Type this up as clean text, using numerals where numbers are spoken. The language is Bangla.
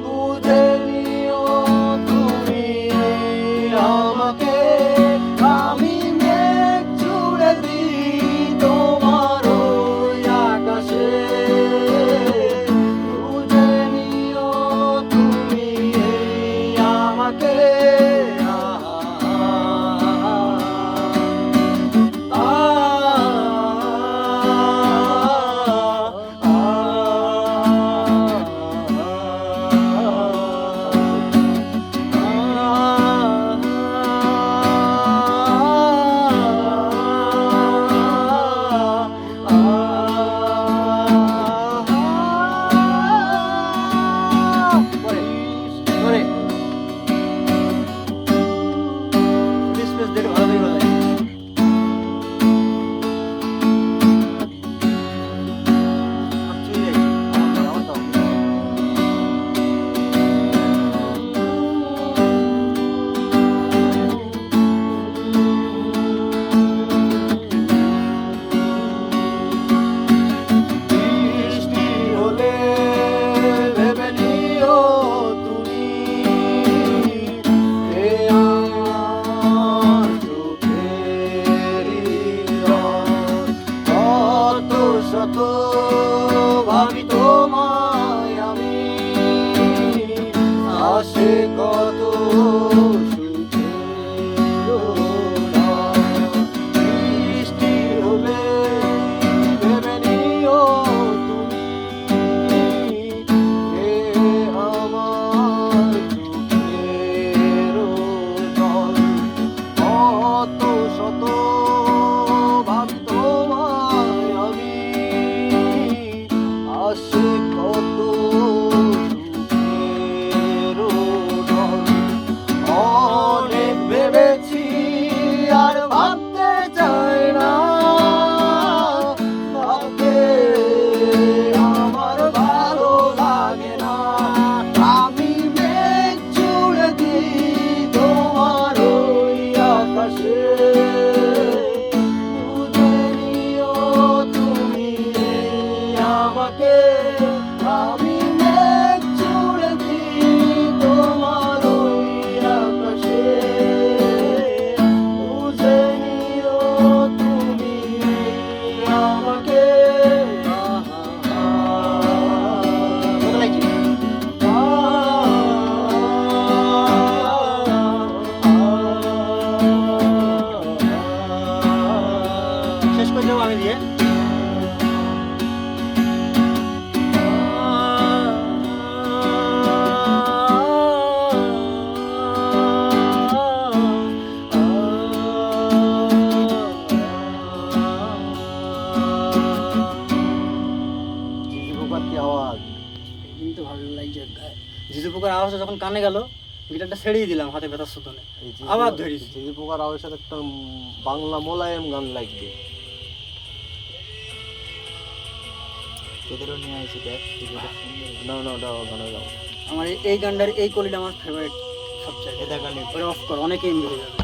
বুঝে নিও তুমি আমাকে, আমি মেঘ ছুড়ে দিই তোমার ওই আকাশে। বুঝে নিও তুমি আমাকে। শত ভাবি তোমায় আমি, আসে কত বৃষ্টি হলে ভেবে নিও তুমি আমার চোখের জল। কত শত ভাবি তোমায় আমি, আসে কত সুখের ঢল। অনেক ভেবেছি আর ভাবতে চাই না, ভাবতে আমার ভালো লাগে না। আমি মেঘ ছুড়ে দিই তোমার ওই আকাশে। বুঝে নিও তুমি আমাকে, আমি মেঘ ছুড়ে দিই তোমার ওই আকাশে। বুঝে নিও তুমি আমাকে। শেষ করে দেবো আমি দিয়ে। কিন্তু ভালো লাগছে। ঝিঝি পোকার আওয়াজটা যখন কানে গেল, গিটারটা ছেড়েই দিলাম হাতে ব্যথার সুতনে, আবার ধরেছি। ঝিঝি পোকার আওয়াজের সাথে একটা বাংলা মোলায়েম গান লাগবে। তোদেরও নিয়ে আসি দেখ। না না ওটা গানে গাও। আমার এই গানটার এই কলিটা আমার ফেভারিট সবচেয়ে। এটা গানে অফ কর, অনেকেই মিলে যাবে।